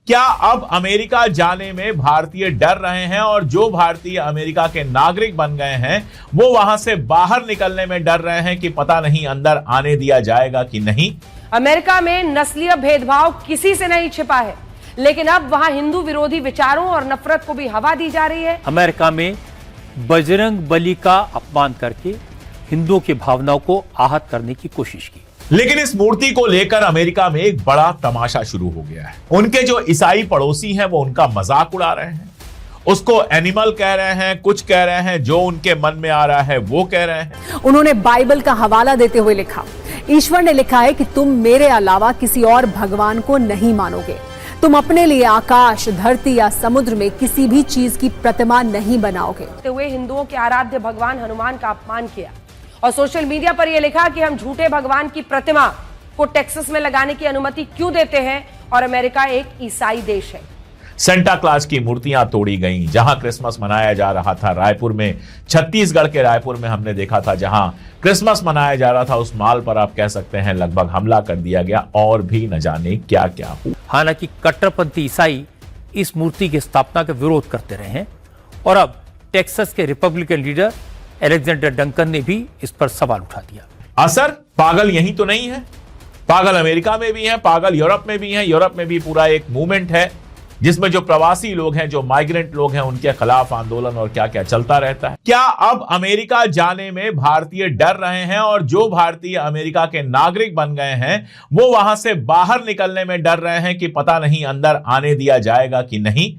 क्या अब अमेरिका जाने में भारतीय डर रहे हैं और जो भारतीय अमेरिका के नागरिक बन गए हैं वो वहां से बाहर निकलने में डर रहे हैं कि पता नहीं अंदर आने दिया जाएगा कि नहीं। अमेरिका में नस्लीय भेदभाव किसी से नहीं छिपा है, लेकिन अब वहां हिंदू विरोधी विचारों और नफरत को भी हवा दी जा रही है। अमेरिका में बजरंग बली का अपमान करके हिंदुओं की भावनाओं को आहत करने की कोशिश की। लेकिन इस मूर्ति को लेकर अमेरिका में एक बड़ा तमाशा शुरू हो गया है। उनके जो ईसाई पड़ोसी हैं वो उनका मजाक उड़ा रहे हैं, उसको एनिमल कह रहे हैं, कुछ कह रहे हैं, जो उनके मन में आ रहा है वो कह रहे हैं। उन्होंने बाइबल का हवाला देते हुए लिखा, ईश्वर ने लिखा है कि तुम मेरे अलावा किसी और भगवान को नहीं मानोगे। तुम अपने लिए आकाश, धरती या समुद्र में किसी भी चीज की प्रतिमा नहीं बनाओगे। हुए हिंदुओं के आराध्य भगवान हनुमान का अपमान किया और सोशल मीडिया पर यह लिखा कि हम झूठे भगवान की प्रतिमा को टेक्सास में लगाने की अनुमति क्यों देते हैं और अमेरिका एक ईसाई देश है। सेंटा क्लॉज की मूर्तियां तोड़ी गईं। जहां क्रिसमस मनाया जा रहा था रायपुर में, छत्तीसगढ़ के रायपुर में हमने देखा था जहां क्रिसमस मनाया जा रहा था उस माल पर आप कह सकते हैं लगभग हमला कर दिया गया और भी न जाने क्या क्या हुआ। हालांकि कट्टरपंथी ईसाई इस मूर्ति की स्थापना का विरोध करते रहे हैं और अब टेक्सास के रिपब्लिकन लीडर अलेक्जेंडर डंकन ने भी इस पर सवाल उठा दिया। असर पागल यही तो नहीं है, पागल अमेरिका में भी है, पागल यूरोप में भी है। यूरोप में भी पूरा एक मूवमेंट है जिसमें जो प्रवासी लोग हैं, जो माइग्रेंट लोग हैं, उनके खिलाफ आंदोलन और क्या क्या चलता रहता है। क्या अब अमेरिका जाने में भारतीय डर रहे हैं और जो भारतीय अमेरिका के नागरिक बन गए हैं वो वहां से बाहर निकलने में डर रहे हैं कि पता नहीं अंदर आने दिया जाएगा कि नहीं।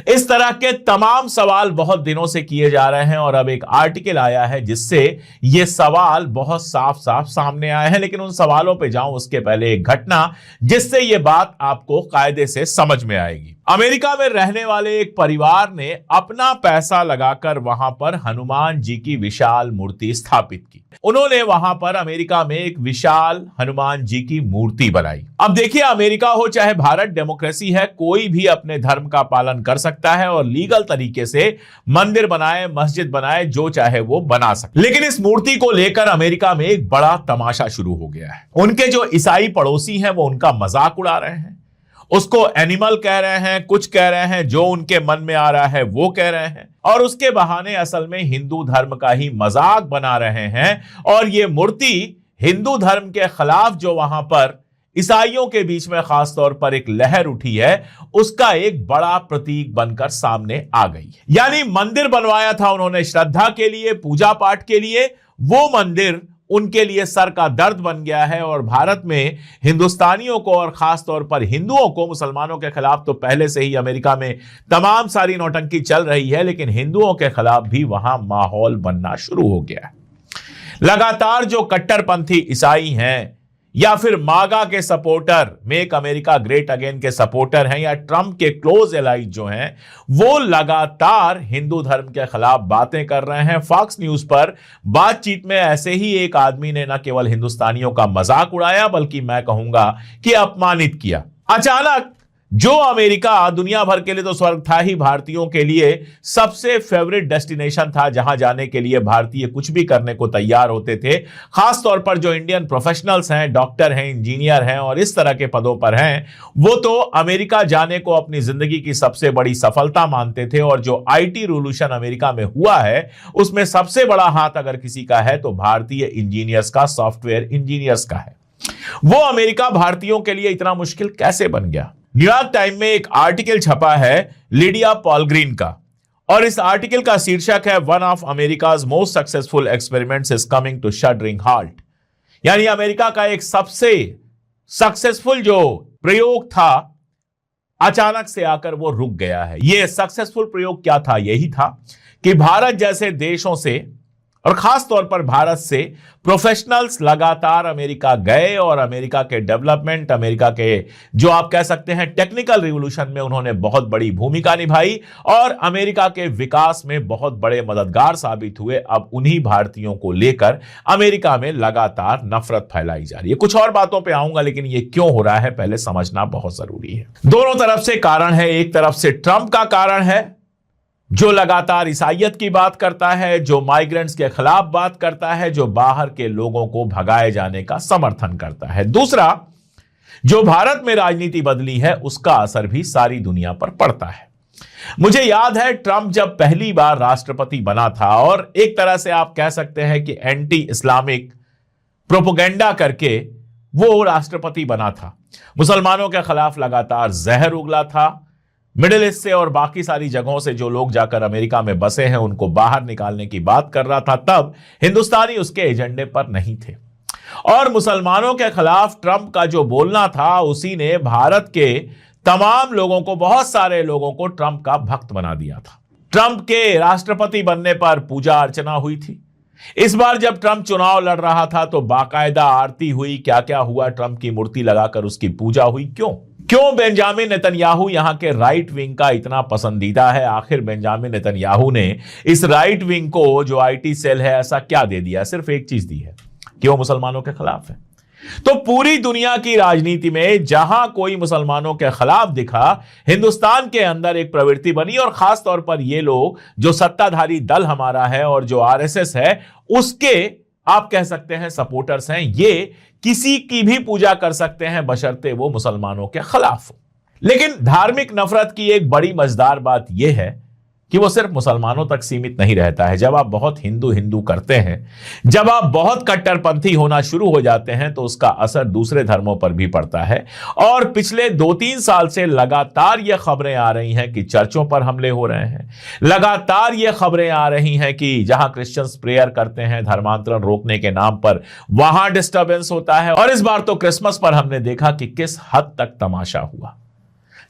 इस तरह के तमाम सवाल बहुत दिनों से किए जा रहे हैं और अब एक आर्टिकल आया है जिससे ये सवाल बहुत साफ साफ सामने आए हैं। लेकिन उन सवालों पे जाऊं उसके पहले एक घटना जिससे ये बात आपको कायदे से समझ में आएगी। अमेरिका में रहने वाले एक परिवार ने अपना पैसा लगाकर वहां पर हनुमान जी की विशाल मूर्ति स्थापित की। उन्होंने वहां पर अमेरिका में एक विशाल हनुमान जी की मूर्ति बनाई। अब देखिए, अमेरिका हो चाहे भारत, डेमोक्रेसी है, कोई भी अपने धर्म का पालन कर सकता है और लीगल तरीके से मंदिर बनाए, मस्जिद बनाए, जो चाहे वो बना सकता। लेकिन इस मूर्ति को लेकर अमेरिका में एक बड़ा तमाशा शुरू हो गया है। उनके जो ईसाई पड़ोसी हैं वो उनका मजाक उड़ा रहे हैं, उसको एनिमल कह रहे हैं, कुछ कह रहे हैं, जो उनके मन में आ रहा है वो कह रहे हैं और उसके बहाने असल में हिंदू धर्म का ही मजाक बना रहे हैं। और ये मूर्ति हिंदू धर्म के खिलाफ जो वहां पर ईसाइयों के बीच में खास तौर पर एक लहर उठी है उसका एक बड़ा प्रतीक बनकर सामने आ गई। यानी मंदिर बनवाया था उन्होंने श्रद्धा के लिए, पूजा पाठ के लिए, वो मंदिर उनके लिए सर का दर्द बन गया है। और भारत में हिंदुस्तानियों को और खास तौर पर हिंदुओं को, मुसलमानों के खिलाफ तो पहले से ही अमेरिका में तमाम सारी नौटंकी चल रही है, लेकिन हिंदुओं के खिलाफ भी वहां माहौल बनना शुरू हो गया है। लगातार जो कट्टरपंथी ईसाई हैं या फिर मागा के supporter, make America great again के सपोर्टर हैं या ट्रंप के क्लोज एलाइज जो हैं, वो लगातार हिंदू धर्म के खिलाफ बातें कर रहे हैं। फॉक्स न्यूज पर बातचीत में ऐसे ही एक आदमी ने न केवल हिंदुस्तानियों का मजाक उड़ाया बल्कि मैं कहूंगा कि अपमानित किया। अचानक जो अमेरिका दुनिया भर के लिए तो स्वर्ग था ही, भारतीयों के लिए सबसे फेवरेट डेस्टिनेशन था जहां जाने के लिए भारतीय कुछ भी करने को तैयार होते थे। खास तौर पर जो इंडियन प्रोफेशनल्स हैं, डॉक्टर हैं, इंजीनियर हैं और इस तरह के पदों पर हैं, वो तो अमेरिका जाने को अपनी जिंदगी की सबसे बड़ी सफलता मानते थे। और जो आईटी रिवॉल्यूशन अमेरिका में हुआ है उसमें सबसे बड़ा हाथ अगर किसी का है तो भारतीय इंजीनियर्स का, सॉफ्टवेयर इंजीनियर्स का है। वो अमेरिका भारतीयों के लिए इतना मुश्किल कैसे बन गया? न्यूयॉर्क टाइम में एक आर्टिकल छपा है लिडिया पॉलग्रीन का और इस आर्टिकल का शीर्षक है one of America's most successful experiments is coming to shattering halt. यानी अमेरिका का एक सबसे सक्सेसफुल जो प्रयोग था अचानक से आकर वो रुक गया है। यह सक्सेसफुल प्रयोग क्या था? यही था कि भारत जैसे देशों से और खास तौर पर भारत से प्रोफेशनल्स लगातार अमेरिका गए और अमेरिका के डेवलपमेंट, अमेरिका के जो आप कह सकते हैं टेक्निकल रिवॉल्यूशन में उन्होंने बहुत बड़ी भूमिका निभाई और अमेरिका के विकास में बहुत बड़े मददगार साबित हुए। अब उन्हीं भारतीयों को लेकर अमेरिका में लगातार नफरत फैलाई जा रही है। कुछ और बातों पर आऊंगा, लेकिन ये क्यों हो रहा है पहले समझना बहुत जरूरी है। दोनों तरफ से कारण है। एक तरफ से ट्रंप का कारण है जो लगातार ईसाइयत की बात करता है, जो माइग्रेंट्स के खिलाफ बात करता है, जो बाहर के लोगों को भगाए जाने का समर्थन करता है। दूसरा, जो भारत में राजनीति बदली है उसका असर भी सारी दुनिया पर पड़ता है। मुझे याद है ट्रंप जब पहली बार राष्ट्रपति बना था और एक तरह से आप कह सकते हैं कि एंटी इस्लामिक प्रोपेगेंडा करके वो राष्ट्रपति बना था। मुसलमानों के खिलाफ लगातार जहर उगला था। मिडिल ईस्ट से और बाकी सारी जगहों से जो लोग जाकर अमेरिका में बसे हैं उनको बाहर निकालने की बात कर रहा था। तब हिंदुस्तानी उसके एजेंडे पर नहीं थे और मुसलमानों के खिलाफ ट्रंप का जो बोलना था उसी ने भारत के तमाम लोगों को, बहुत सारे लोगों को ट्रंप का भक्त बना दिया था। ट्रंप के राष्ट्रपति बनने पर पूजा अर्चना हुई थी। इस बार जब ट्रंप चुनाव लड़ रहा था तो बाकायदा आरती हुई। क्या क्या हुआ? ट्रंप की मूर्ति लगाकर उसकी पूजा हुई। क्यों बेंजामिन नेतन्याहू यहां के राइट विंग का इतना पसंदीदा है? आखिर बेंजामिन नेतन्याहू ने इस राइट विंग को, जो आईटी सेल है, ऐसा क्या दे दिया? सिर्फ एक चीज दी है कि वो मुसलमानों के खिलाफ है। तो पूरी दुनिया की राजनीति में जहां कोई मुसलमानों के खिलाफ दिखा, हिंदुस्तान के अंदर एक प्रवृत्ति बनी और खास तौर पर ये लोग जो सत्ताधारी दल हमारा है और जो आरएसएस है उसके आप कह सकते हैं सपोर्टर्स हैं, ये किसी की भी पूजा कर सकते हैं बशर्ते वो मुसलमानों के खिलाफ हो। लेकिन धार्मिक नफरत की एक बड़ी मजेदार बात यह है कि वो सिर्फ मुसलमानों तक सीमित नहीं रहता है। जब आप बहुत हिंदू करते हैं, जब आप बहुत कट्टरपंथी होना शुरू हो जाते हैं तो उसका असर दूसरे धर्मों पर भी पड़ता है। और पिछले 2-3 साल से लगातार ये खबरें आ रही हैं कि चर्चों पर हमले हो रहे हैं। लगातार ये खबरें आ रही हैं कि जहां क्रिश्चियंस प्रेयर करते हैं धर्मांतरण रोकने के नाम पर, वहां डिस्टर्बेंस होता है। और इस बार तो क्रिसमस पर हमने देखा कि किस हद तक तमाशा हुआ।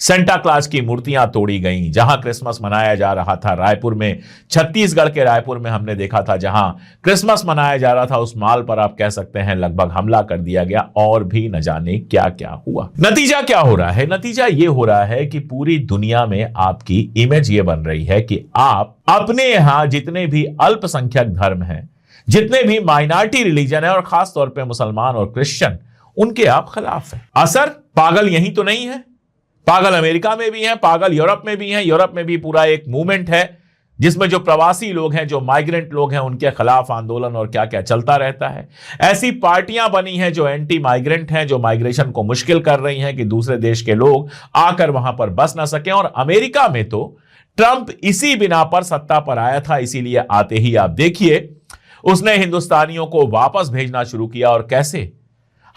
सेंटा क्लॉज की मूर्तियां तोड़ी गईं। जहां क्रिसमस मनाया जा रहा था रायपुर में, छत्तीसगढ़ के रायपुर में हमने देखा था, जहां क्रिसमस मनाया जा रहा था उस माल पर आप कह सकते हैं लगभग हमला कर दिया गया। और भी न जाने क्या क्या हुआ। नतीजा क्या हो रहा है? नतीजा ये हो रहा है कि पूरी दुनिया में आपकी इमेज ये बन रही है कि आप अपने यहां जितने भी अल्पसंख्यक धर्म हैं, जितने भी माइनॉरिटी रिलीजन है और खास तौर पर मुसलमान और क्रिश्चियन, उनके आप खिलाफ हैं। असर पागल यही तो नहीं है, पागल अमेरिका में भी हैं, पागल यूरोप में भी हैं। यूरोप में भी पूरा एक मूवमेंट है जिसमें जो प्रवासी लोग हैं, जो माइग्रेंट लोग हैं, उनके खिलाफ आंदोलन और क्या क्या चलता रहता है। ऐसी पार्टियां बनी हैं जो एंटी माइग्रेंट हैं, जो माइग्रेशन को मुश्किल कर रही हैं कि दूसरे देश के लोग आकर वहां पर बस ना सकें। और अमेरिका में तो ट्रंप इसी बिना पर सत्ता पर आया था, इसीलिए आते ही आप देखिए उसने हिंदुस्तानियों को वापस भेजना शुरू किया। और कैसे?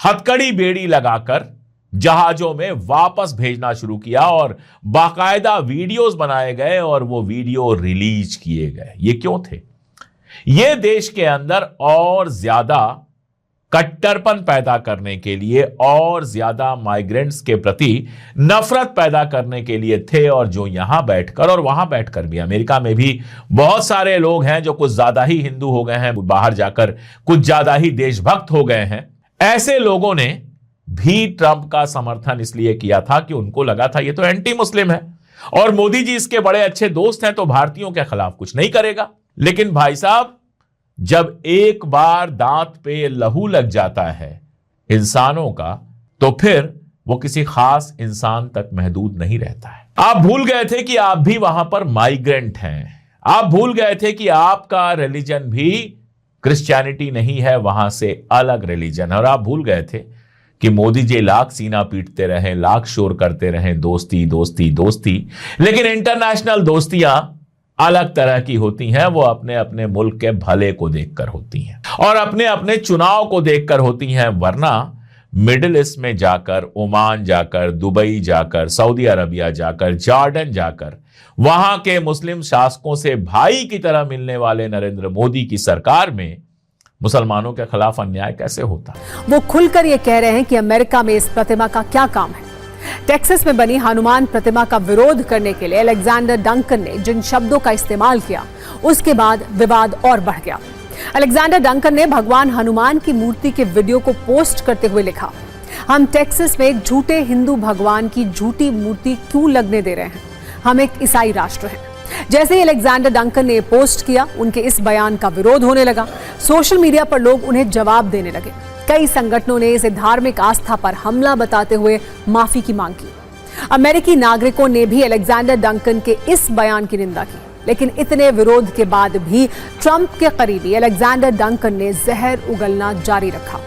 हथकड़ी बेड़ी लगाकर जहाजों में वापस भेजना शुरू किया और बाकायदा वीडियोस बनाए गए और वो वीडियो रिलीज किए गए। ये क्यों थे? ये देश के अंदर और ज्यादा कट्टरपन पैदा करने के लिए और ज्यादा माइग्रेंट्स के प्रति नफरत पैदा करने के लिए थे। और जो यहां बैठकर और वहां बैठकर भी, अमेरिका में भी बहुत सारे लोग हैं जो कुछ ज्यादा ही हिंदू हो गए हैं, बाहर जाकर कुछ ज्यादा ही देशभक्त हो गए हैं। ऐसे लोगों ने भी ट्रंप का समर्थन इसलिए किया था कि उनको लगा था ये तो एंटी मुस्लिम है और मोदी जी इसके बड़े अच्छे दोस्त हैं तो भारतीयों के खिलाफ कुछ नहीं करेगा। लेकिन भाई साहब, जब एक बार दांत पे लहू लग जाता है इंसानों का, तो फिर वो किसी खास इंसान तक महदूद नहीं रहता है। आप भूल गए थे कि आप भी वहां पर माइग्रेंट हैं। आप भूल गए थे कि आपका रिलीजन भी क्रिश्चियनिटी नहीं है, वहां से अलग रिलीजन है। और आप भूल गए थे कि मोदी जी लाख सीना पीटते रहे, लाख शोर करते रहे, दोस्ती दोस्ती दोस्ती। लेकिन इंटरनेशनल दोस्तियां अलग तरह की होती हैं। वो अपने अपने मुल्क के भले को देखकर होती हैं और अपने अपने चुनाव को देखकर होती हैं। वरना मिडिल ईस्ट में जाकर, ओमान जाकर, दुबई जाकर, सऊदी अरबिया जाकर, जॉर्डन जाकर, वहां के मुस्लिम शासकों से भाई की तरह मिलने वाले नरेंद्र मोदी की सरकार में मुसलमानों के खिलाफ अन्याय कैसे होता? वो खुलकर ये कह रहे हैं कि अमेरिका में इस प्रतिमा का क्या काम है। टेक्सास में बनी हनुमान प्रतिमा का विरोध करने के लिए अलेक्जेंडर डंकन ने जिन शब्दों का इस्तेमाल किया, उसके बाद विवाद और बढ़ गया। अलेक्जेंडर डंकन ने भगवान हनुमान की मूर्ति के वीडियो को पोस्ट करते हुए लिखा, हम टेक्सास में एक झूठे हिंदू भगवान की झूठी मूर्ति क्यों लगने दे रहे हैं? हम एक ईसाई राष्ट्र हैं। जैसे ही अलेक्जेंडर डंकन ने पोस्ट किया, उनके इस बयान का विरोध होने लगा। सोशल मीडिया पर लोग उन्हें जवाब देने लगे। कई संगठनों ने इसे धार्मिक आस्था पर हमला बताते हुए माफी की मांग की। अमेरिकी नागरिकों ने भी अलेक्जेंडर डंकन के इस बयान की निंदा की। लेकिन इतने विरोध के बाद भी ट्रंप के करीबी अलेक्जेंडर डंकन ने जहर उगलना जारी रखा।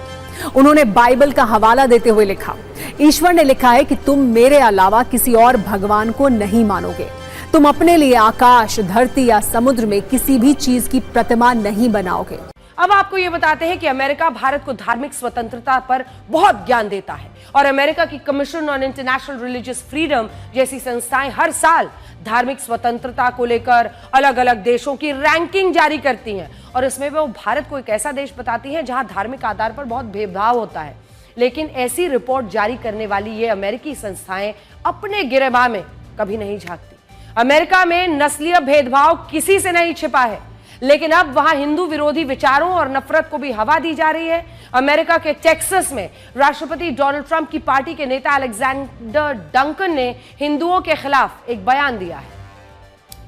उन्होंने बाइबल का हवाला देते हुए लिखा, ईश्वर ने लिखा है कि तुम मेरे अलावा किसी और भगवान को नहीं मानोगे। तुम अपने लिए आकाश, धरती या समुद्र में किसी भी चीज की प्रतिमा नहीं बनाओगे। अब आपको ये बताते हैं कि अमेरिका भारत को धार्मिक स्वतंत्रता पर बहुत ज्ञान देता है और अमेरिका की commission on international religious freedom जैसी संस्थाएं हर साल धार्मिक स्वतंत्रता को लेकर अलग अलग देशों की रैंकिंग जारी करती हैं और इसमें वो भारत को एक ऐसा देश बताती हैं जहां धार्मिक आधार पर बहुत भेदभाव होता है। लेकिन ऐसी रिपोर्ट जारी करने वाली ये अमेरिकी संस्थाएं अपने गिरेबान में कभी नहीं झांकती। अमेरिका में नस्लीय भेदभाव किसी से नहीं छिपा है, लेकिन अब वहां हिंदू विरोधी विचारों और नफरत को भी हवा दी जा रही है। अमेरिका के टेक्सास में राष्ट्रपति डोनाल्ड ट्रंप की पार्टी के नेता अलेक्जेंडर डंकन ने हिंदुओं के खिलाफ एक बयान दिया है।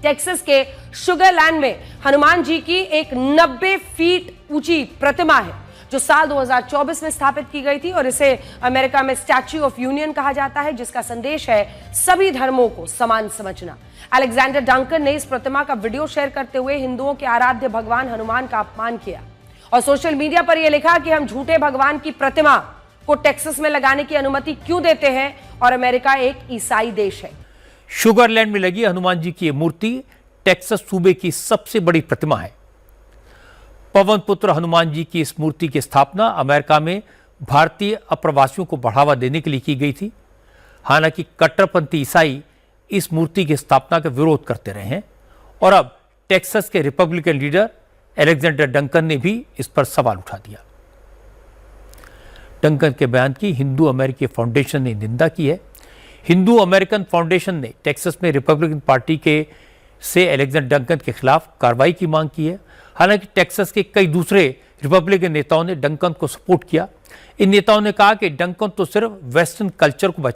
टेक्सास के शुगरलैंड में हनुमान जी की एक 90 फीट ऊंची प्रतिमा है जो साल 2024 में स्थापित की गई थी और इसे अमेरिका में स्टैच्यू ऑफ यूनियन कहा जाता है, जिसका संदेश है सभी धर्मों को समान समझना। अलेक्जेंडर डंकन ने इस प्रतिमा का वीडियो शेयर करते हुए हिंदुओं के आराध्य भगवान हनुमान का अपमान किया और सोशल मीडिया पर यह लिखा कि हम झूठे भगवान की प्रतिमा को टेक्सास में लगाने की अनुमति क्यों देते हैं और अमेरिका एक ईसाई देश है। शुगरलैंड में लगी हनुमान जी की यह मूर्ति टेक्सास सूबे की सबसे बड़ी प्रतिमा है। पवन पुत्र हनुमान जी की इस मूर्ति की स्थापना अमेरिका में भारतीय अप्रवासियों को बढ़ावा देने के लिए की गई थी। हालांकि कट्टरपंथी ईसाई इस मूर्ति की स्थापना का विरोध करते रहे हैं और अब टेक्सास के रिपब्लिकन लीडर अलेक्जेंडर डंकन ने भी इस पर सवाल उठा दिया। डंकन के बयान की हिंदू अमेरिकी फाउंडेशन ने निंदा की है। हिंदू अमेरिकन फाउंडेशन ने टेक्सास में रिपब्लिकन पार्टी के से अलेक्जेंडर डंकन के खिलाफ कार्रवाई की मांग की है। हालांकि टेक्सास के कई दूसरे रिपब्लिकन नेताओं ने डंकन को सपोर्ट किया। इन नेताओं ने कहा कि डंकन तो सिर्फ वेस्टर्न कल्चर को